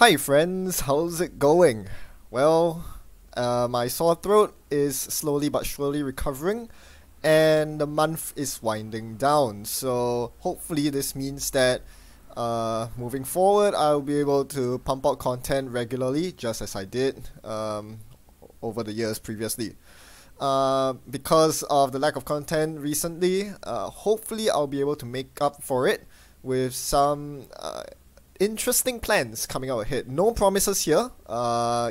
Hi friends, how's it going? Well, my sore throat is slowly but surely recovering, and the month is winding down. So hopefully this means that moving forward, I'll be able to pump out content regularly, just as I did over the years previously. Because of the lack of content recently, hopefully I'll be able to make up for it with some interesting plans coming out ahead. No promises here. The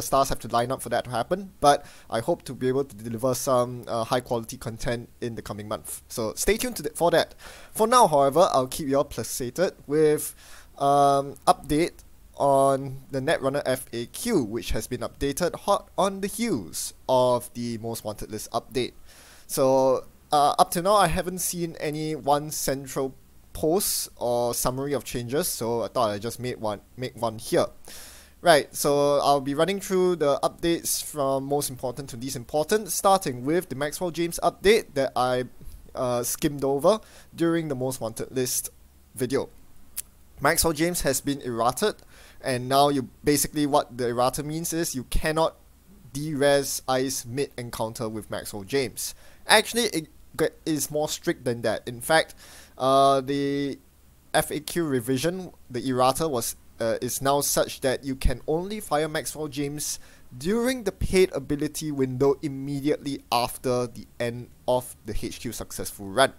stars have to line up for that to happen. But I hope to be able to deliver some high quality content in the coming month. So stay tuned for that. For now, however, I'll keep you all placated with update on the Netrunner FAQ, which has been updated hot on the heels of the Most Wanted List update. So up to now, I haven't seen any one central post or summary of changes, so I thought I just make one here. Right, so I'll be running through the updates from most important to least important, starting with the Maxwell James update that I skimmed over during the Most Wanted List video. Maxwell James has been errated, and now what the errata means is you cannot derez ICE mid-encounter with Maxwell James. Actually, it is more strict than that. In fact, the FAQ revision, the errata is now such that you can only fire Maxwell James during the paid ability window immediately after the end of the HQ successful run.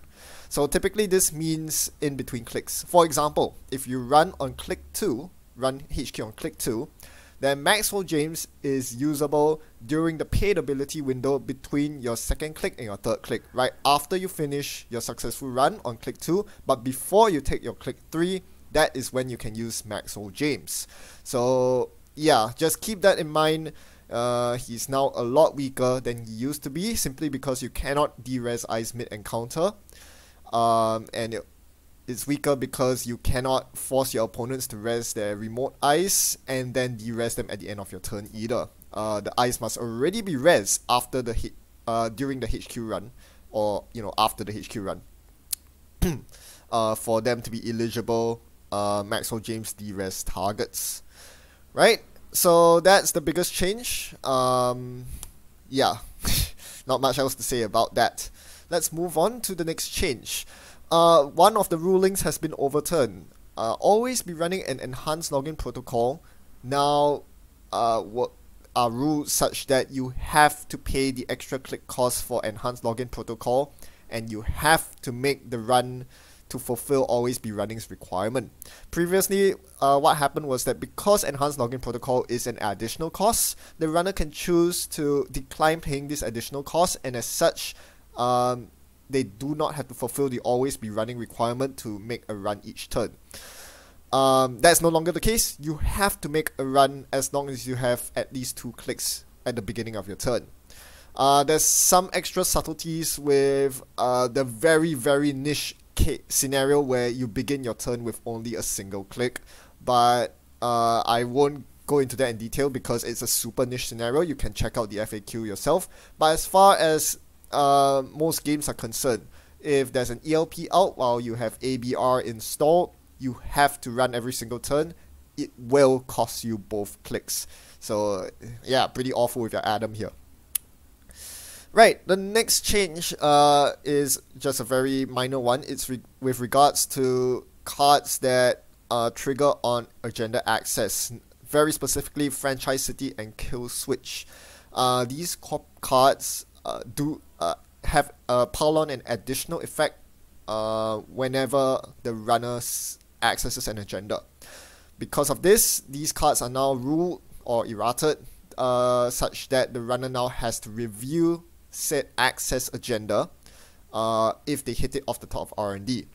So typically this means in between clicks. For example, if you run on click 2, run HQ on click 2, then Maxwell James is usable during the paid ability window between your second click and your third click, right after you finish your successful run on click 2, but before you take your click 3, that is when you can use Maxwell James. So yeah, just keep that in mind. He's now a lot weaker than he used to be, simply because you cannot derez ICE mid-encounter, and it's weaker because you cannot force your opponents to res their remote ICE and then derez them at the end of your turn either. The ICE must already be res after the during the HQ run, or after the HQ run, for them to be eligible Maxwell James derez targets. Right? So that's the biggest change. Yeah, not much else to say about that. Let's move on to the next change. One of the rulings has been overturned. Always be running an enhanced login protocol. Now, what are rules such that you have to pay the extra click cost for enhanced login protocol, and you have to make the run to fulfill always be running's requirement. Previously, what happened was that because enhanced login protocol is an additional cost, the runner can choose to decline paying this additional cost, and as such, they do not have to fulfill the always be running requirement to make a run each turn. That's no longer the case. You have to make a run as long as you have at least 2 clicks at the beginning of your turn. There's some extra subtleties with the very, very niche scenario where you begin your turn with only a single click, but I won't go into that in detail because it's a super niche scenario. You can check out the FAQ yourself. But as far as most games are concerned, if there's an ELP out while you have ABR installed, you have to run every single turn. It will cost you both clicks. So yeah, pretty awful with your Adam here. Right, the next change is just a very minor one. It's with regards to cards that trigger on agenda access, very specifically Franchise City and Kill Switch. These Corp cards do have pile on an additional effect whenever the runner accesses an agenda. Because of this, these cards are now ruled or errated such that the runner now has to review said access agenda if they hit it off the top of R&D.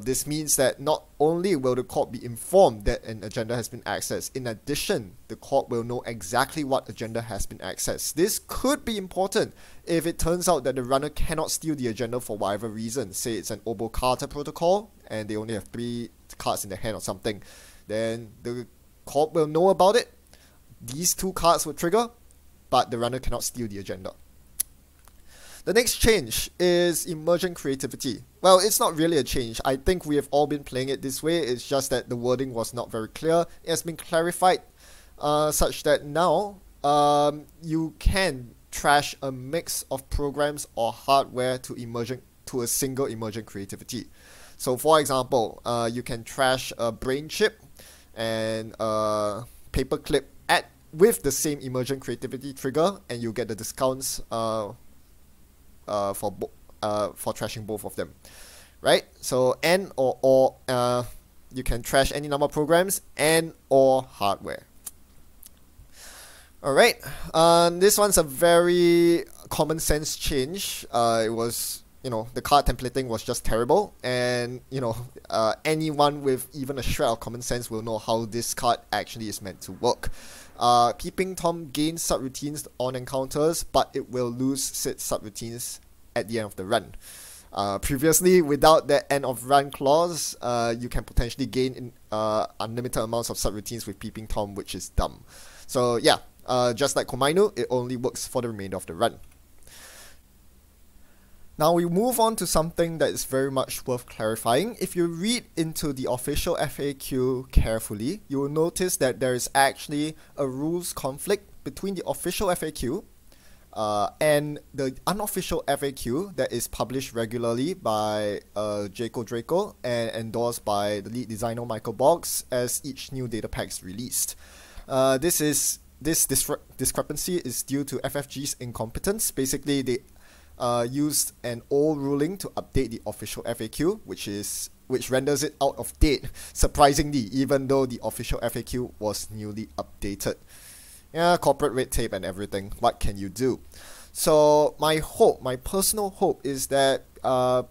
This means that not only will the Corp be informed that an agenda has been accessed, in addition, the Corp will know exactly what agenda has been accessed. This could be important if it turns out that the runner cannot steal the agenda for whatever reason. Say it's an Obo Carter protocol and they only have 3 cards in their hand or something. Then the Corp will know about it. These 2 cards will trigger, but the runner cannot steal the agenda. The next change is emergent creativity. well, it's not really a change. I think we have all been playing it this way. It's just that the wording was not very clear. It has been clarified such that now you can trash a mix of programs or hardware to a single emergent creativity. So for example, you can trash a brain chip and a paperclip with the same emergent creativity trigger, and you get the discounts for trashing both of them, right? So and or you can trash any number of programs and or hardware. Alright, this one's a very common sense change. It was, the card templating was just terrible, and anyone with even a shred of common sense will know how this card actually is meant to work. Peeping Tom gains subroutines on encounters, but it will lose said subroutines at the end of the run. Previously, without that end of run clause, you can potentially gain unlimited amounts of subroutines with Peeping Tom, which is dumb. So yeah, just like Komainu, it only works for the remainder of the run. Now we move on to something that is very much worth clarifying. If you read into the official FAQ carefully, you will notice that there is actually a rules conflict between the official FAQ and the unofficial FAQ that is published regularly by Jaco Draco and endorsed by the lead designer Michael Boggs as each new data pack is released. This discrepancy is due to FFG's incompetence. Basically, they used an old ruling to update the official FAQ, which renders it out of date, surprisingly, even though the official FAQ was newly updated. Yeah, corporate red tape and everything. What can you do? So my personal hope is that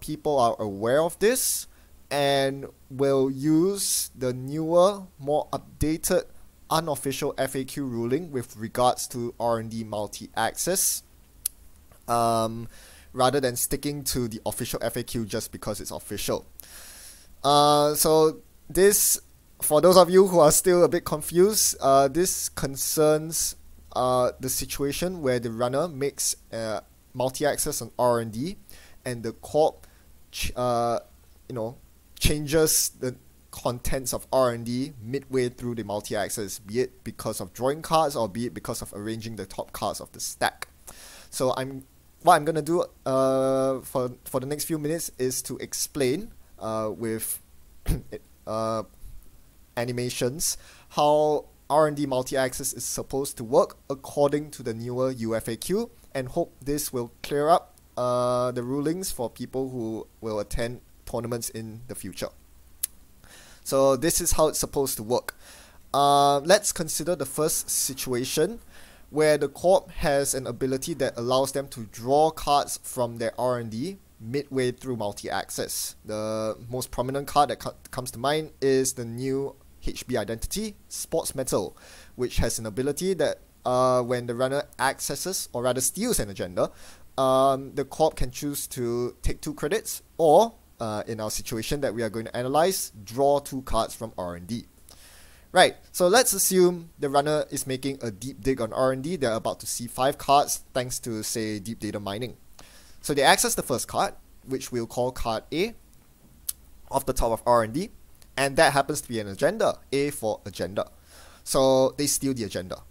people are aware of this and will use the newer, more updated, unofficial FAQ ruling with regards to R&D multi-access, rather than sticking to the official FAQ just because it's official. So this, for those of you who are still a bit confused, this concerns the situation where the runner makes multi-access on R&D and the Corp changes the contents of R&D midway through the multi-access, be it because of drawing cards or be it because of arranging the top cards of the stack. So what I'm gonna do for the next few minutes is to explain with animations how R&D multi-access is supposed to work according to the newer UFAQ, and hope this will clear up the rulings for people who will attend tournaments in the future. So this is how it's supposed to work. Let's consider the first situation where the Corp has an ability that allows them to draw cards from their R&D midway through multi-access. The most prominent card that comes to mind is the new HB identity, Sports Metal, which has an ability that when the runner accesses, or rather steals an agenda, the Corp can choose to take 2 credits, or in our situation that we are going to analyze, draw 2 cards from R&D. Right, so let's assume the runner is making a deep dig on R&D. They're about to see 5 cards thanks to, say, deep data mining. So they access the first card, which we'll call card A, off the top of R&D, and that happens to be an agenda, A for agenda. So they steal the agenda.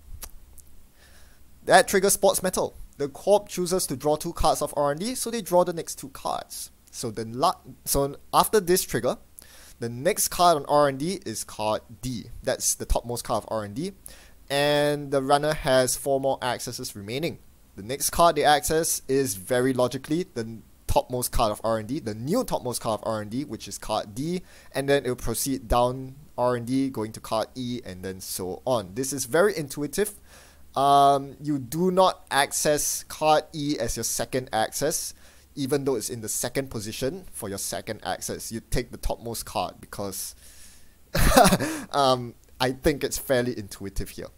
That triggers Sports Metal. The Corp chooses to draw 2 cards of R&D, so they draw the next 2 cards. So after this trigger, the next card on R&D is card D. That's the topmost card of R&D. And the runner has 4 more accesses remaining. The next card they access is very logically the topmost card of R&D, the new topmost card of R&D, which is card D. And then it will proceed down R&D, going to card E, and then so on. This is very intuitive. You do not access card E as your second access, even though it's in the second position for your second access. You take the topmost card because I think it's fairly intuitive here.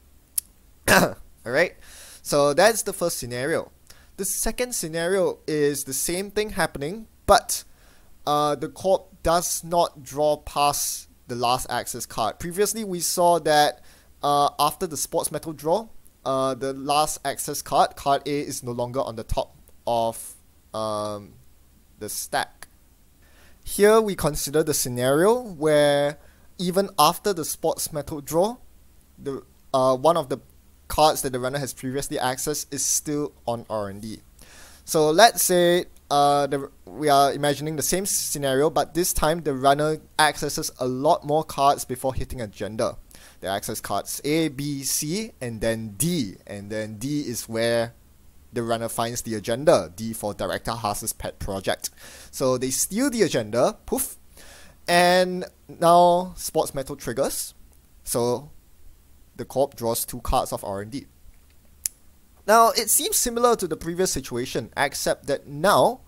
Alright, so that's the first scenario. The second scenario is the same thing happening, but the Corp does not draw past the last access card. Previously, we saw that after the Sports Metal draw, the last access card, card A, is no longer on the top of the stack. Here we consider the scenario where even after the sports metal draw, the one of the cards that the runner has previously accessed is still on R&D. So let's say we are imagining the same scenario, but this time the runner accesses a lot more cards before hitting agenda. They access cards A, B, C, and then D. And then D is where the runner finds the agenda. D for Director Haas's pet project. So they steal the agenda, poof, and now Sports Metal triggers. So the Corp draws 2 cards of R&D. Now it seems similar to the previous situation, except that now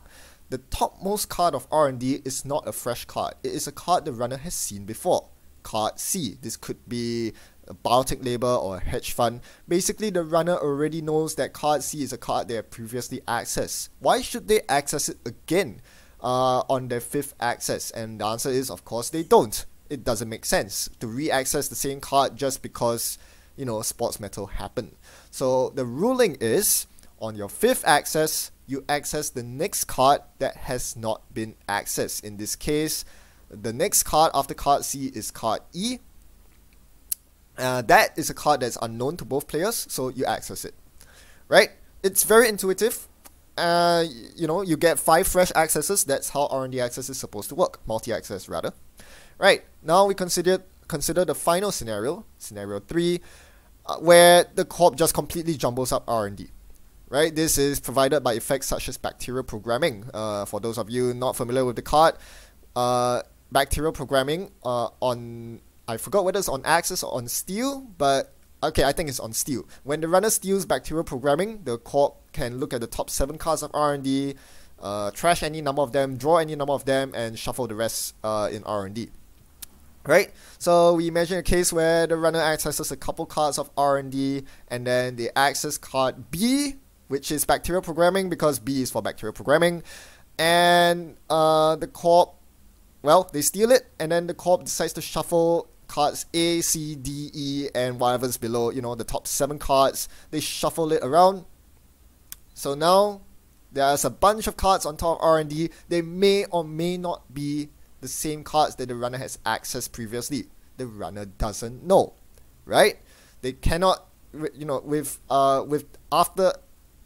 the topmost card of R&D is not a fresh card. It is a card the runner has seen before. Card C. This could be a biotech labor or a hedge fund. Basically, the runner already knows that card C is a card they have previously accessed. Why should they access it again on their 5th access? And the answer is, of course, they don't. It doesn't make sense to re-access the same card just because, you know, sports metal happened. So the ruling is, on your 5th access, you access the next card that has not been accessed. In this case, the next card after card C is card E. That is a card that's unknown to both players, so you access it. Right? It's very intuitive. You know, you get 5 fresh accesses. That's how R&D access is supposed to work. Multi-access, rather. Right. Now we consider the final scenario, scenario 3, where the Corp just completely jumbles up R&D. Right? This is provided by effects such as Bacterial Programming. For those of you not familiar with the card, Bacterial Programming on, I forgot whether it's on Access or on Steal, but okay, I think it's on Steal. When the runner steals Bacterial Programming, the Corp can look at the top 7 cards of R&D, trash any number of them, draw any number of them, and shuffle the rest in R&D. Right? So we imagine a case where the runner accesses a couple cards of R&D, and then they access card B, which is Bacterial Programming, because B is for Bacterial Programming, and the Corp, well, they steal it, and then the Corp decides to shuffle cards A, C, D, E, and whatever's below, you know, the top 7 cards. They shuffle it around. So now there's a bunch of cards on top of R&D. They may or may not be the same cards that the runner has accessed previously. The runner doesn't know, right? They cannot, you know, with after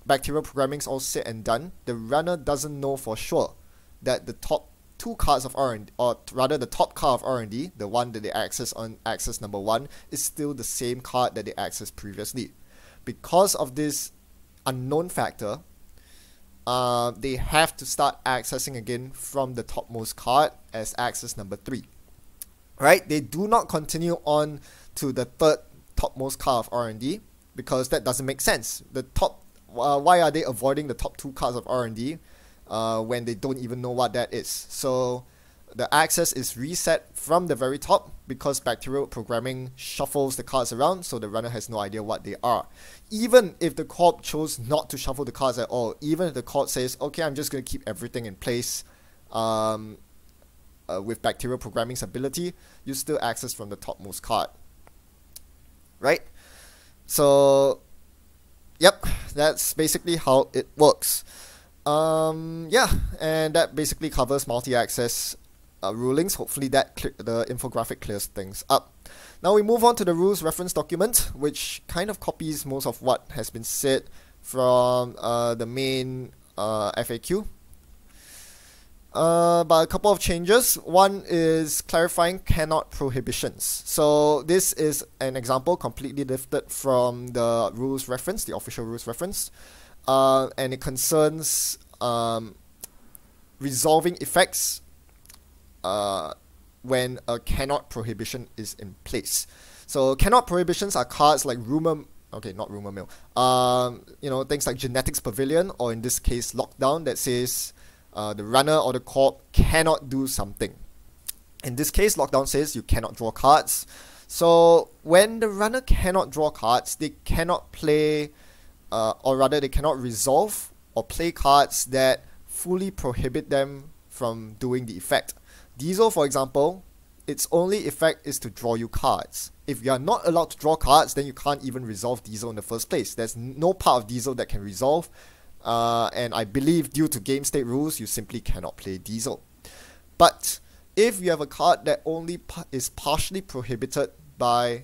Bacterial Programming is all said and done, the runner doesn't know for sure that the top 2 cards of R&D, or rather the top card of R&D, the one that they access on access number 1, is still the same card that they accessed previously. Because of this unknown factor, they have to start accessing again from the topmost card as access number 3. Right? They do not continue on to the 3rd topmost card of R&D, because that doesn't make sense. The top, why are they avoiding the top 2 cards of R&D when they don't even know what that is? So the access is reset from the very top because Bacterial Programming shuffles the cards around, so the runner has no idea what they are. Even if the Corp chose not to shuffle the cards at all, even if the Corp says, okay, I'm just going to keep everything in place with Bacterial Programming's ability, you still access from the topmost card. Right? So, yep, that's basically how it works. Yeah, and that basically covers multi-access rulings. Hopefully that the infographic clears things up. Now we move on to the rules reference document, which kind of copies most of what has been said from the main FAQ. But a couple of changes. One is clarifying cannot prohibitions. So this is an example completely lifted from the rules reference, the official rules reference. And it concerns resolving effects when a cannot prohibition is in place. So cannot prohibitions are cards like rumor, okay, not rumor mill, you know, things like genetics pavilion, or in this case lockdown, that says the runner or the Corp cannot do something. In this case, lockdown says you cannot draw cards. So when the runner cannot draw cards, they cannot play, or rather they cannot resolve or play cards that fully prohibit them from doing the effect. Diesel, for example, its only effect is to draw you cards. If you are not allowed to draw cards, then you can't even resolve Diesel in the first place. There's no part of Diesel that can resolve, and I believe due to game state rules, you simply cannot play Diesel. But if you have a card that only is partially prohibited by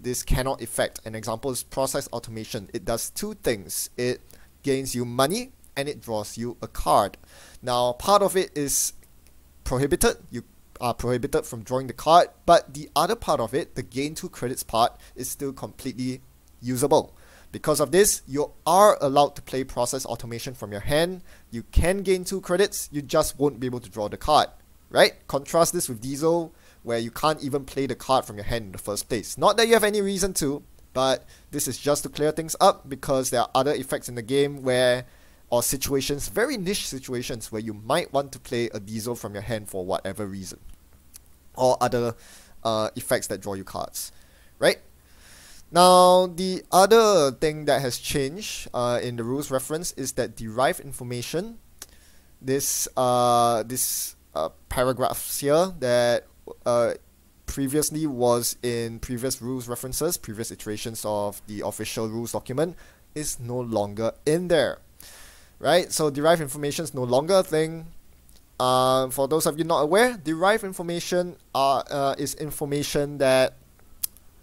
this cannot effect, an example is process automation. It does two things. It gains you money and it draws you a card. Now, part of it is prohibited. You are prohibited from drawing the card, but the other part of it, the gain 2 credits part, is still completely usable. Because of this, you are allowed to play process automation from your hand. You can gain 2 credits, you just won't be able to draw the card, right? Contrast this with Diesel, where you can't even play the card from your hand in the first place. Not that you have any reason to, but this is just to clear things up, because there are other effects in the game where, or situations, very niche situations, where you might want to play a Diesel from your hand for whatever reason, or other effects that draw you cards, right? Now, the other thing that has changed in the rules reference is that derived information, this paragraphs here that previously was in previous rules references, previous iterations of the official rules document, is no longer in there, right? So derived information is no longer a thing. For those of you not aware, derived information is information that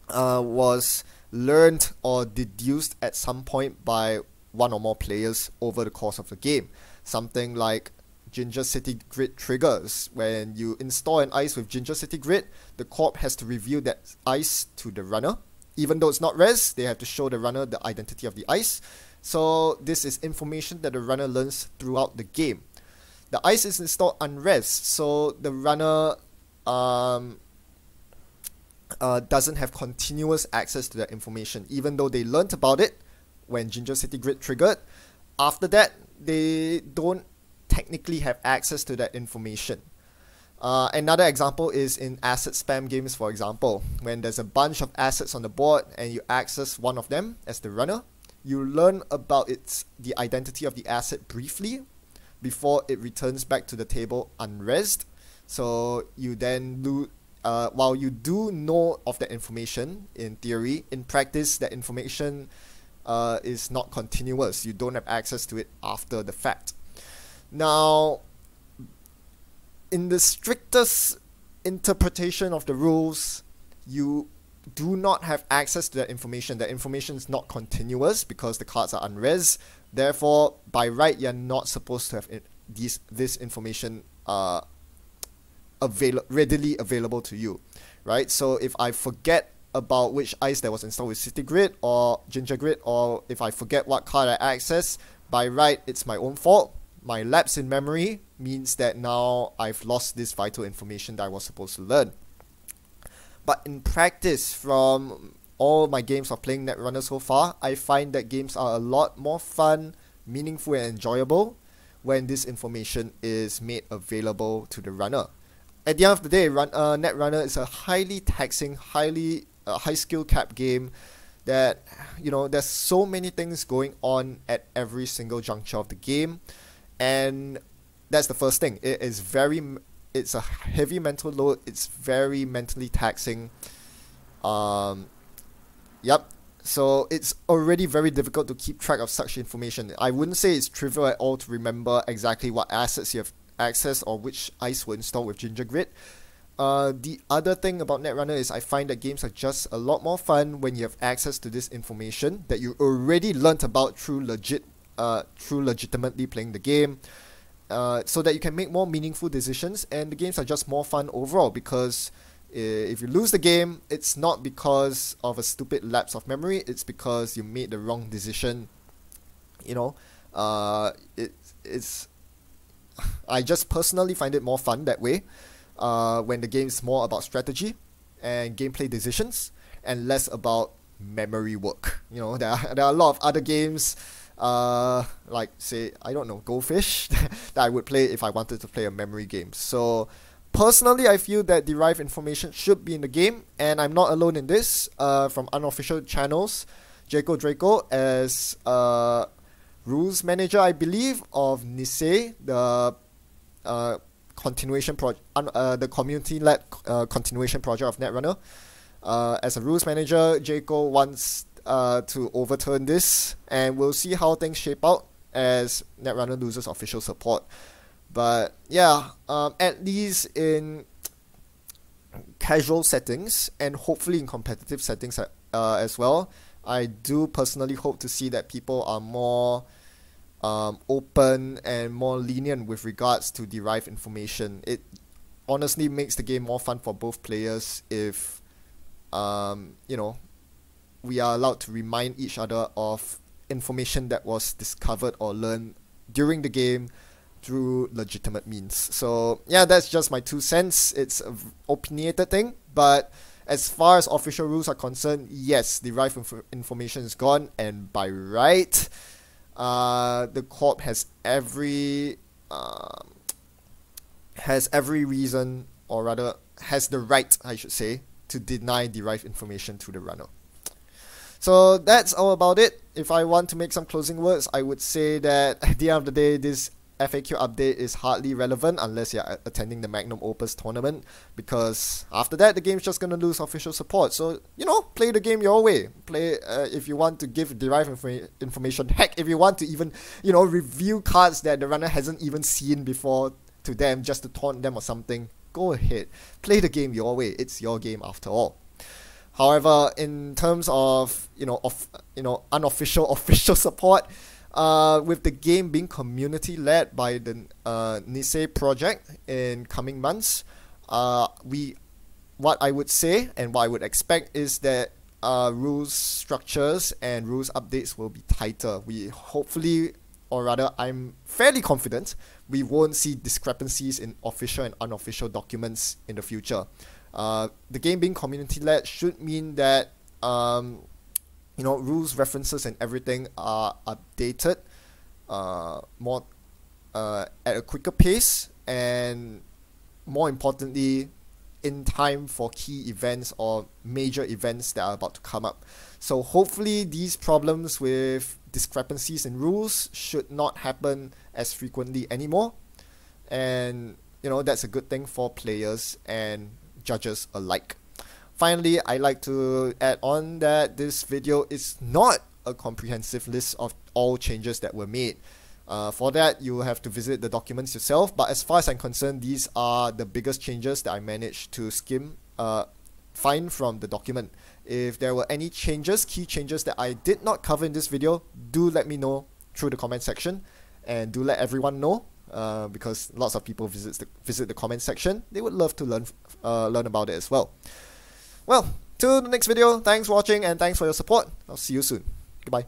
was learned or deduced at some point by one or more players over the course of the game. Something like Ginger City Grid triggers. When you install an ice with Ginger City Grid, the Corp has to reveal that ice to the runner. Even though it's not res, they have to show the runner the identity of the ice. So this is information that the runner learns throughout the game. The ice is installed unres, so the runner doesn't have continuous access to that information, even though they learnt about it when Ginger City Grid triggered. After that, they don't technically have access to that information. Another example is in asset spam games, for example. When there's a bunch of assets on the board and you access one of them as the runner, you learn about the identity of the asset briefly before it returns back to the table unresed. So you then while you do know of that information in theory, in practice that information is not continuous. You don't have access to it after the fact. Now, in the strictest interpretation of the rules, you do not have access to that information. That information is not continuous because the cards are unres. Therefore, by right, you're not supposed to have this information readily available to you, right? So if I forget about which ice that was installed with City Grid or Ginger Grid, or if I forget what card I access, by right, it's my own fault. My lapse in memory means that now I've lost this vital information that I was supposed to learn. But in practice, from all my games of playing Netrunner so far, I find that games are a lot more fun, meaningful and enjoyable when this information is made available to the runner. At the end of the day, Netrunner is a highly taxing, high skill cap game that, you know, there's so many things going on at every single juncture of the game. And that's the first thing. It's a heavy mental load. It's very mentally taxing. Yep. So it's already very difficult to keep track of such information. I wouldn't say it's trivial at all to remember exactly what assets you have access or which ice were installed with Ginger Grid. The other thing about Netrunner is I find that games are just a lot more fun when you have access to this information that you already learnt about through legitimately playing the game, so that you can make more meaningful decisions, and the games are just more fun overall. Because if you lose the game, it's not because of a stupid lapse of memory, it's because you made the wrong decision. You know, I just personally find it more fun that way, when the game is more about strategy and gameplay decisions and less about memory work. You know, there are a lot of other games, like say, I don't know, Goldfish, that I would play if I wanted to play a memory game. So personally, I feel that derived information should be in the game, and I'm not alone in this. From unofficial channels, Jaco Draco as rules manager, I believe, of Nisei, the continuation project, the community-led continuation project of Netrunner. As a rules manager, Jaco wants to overturn this, and we'll see how things shape out as Netrunner loses official support. But yeah, at least in casual settings and hopefully in competitive settings as well, I do personally hope to see that people are more open and more lenient with regards to derived information. It honestly makes the game more fun for both players if you know, we are allowed to remind each other of information that was discovered or learned during the game through legitimate means. So yeah, that's just my 2 cents. It's an opinionated thing, but as far as official rules are concerned, yes, derived information is gone, and by right, the Corp has every reason, or rather has the right, I should say, to deny derived information to the runner. So that's all about it. If I want to make some closing words, I would say that at the end of the day, this FAQ update is hardly relevant unless you're attending the Magnum Opus tournament, because after that the game's just gonna lose official support. So, you know, play the game your way. Play if you want to give derived information. Heck, if you want to even, you know, review cards that the runner hasn't even seen before to them just to taunt them or something, go ahead. Play the game your way. It's your game after all. However, in terms of unofficial official support, with the game being community-led by the Nisei project in coming months, what I would say and what I would expect is that rules structures and rules updates will be tighter. We hopefully, or rather I'm fairly confident, we won't see discrepancies in official and unofficial documents in the future. The game being community-led should mean that you know, rules, references, and everything are updated more at a quicker pace, and more importantly, in time for key events or major events that are about to come up. So hopefully these problems with discrepancies in rules should not happen as frequently anymore, and you know, that's a good thing for players and judges alike. Finally, I'd like to add on that this video is not a comprehensive list of all changes that were made. For that, you have to visit the documents yourself, but as far as I'm concerned, these are the biggest changes that I managed to find from the document. If there were any changes, key changes that I did not cover in this video, do let me know through the comment section, and do let everyone know, because lots of people visit the comment section. They would love to learn about it as well. Well, till the next video, thanks for watching and thanks for your support. I'll see you soon. Goodbye.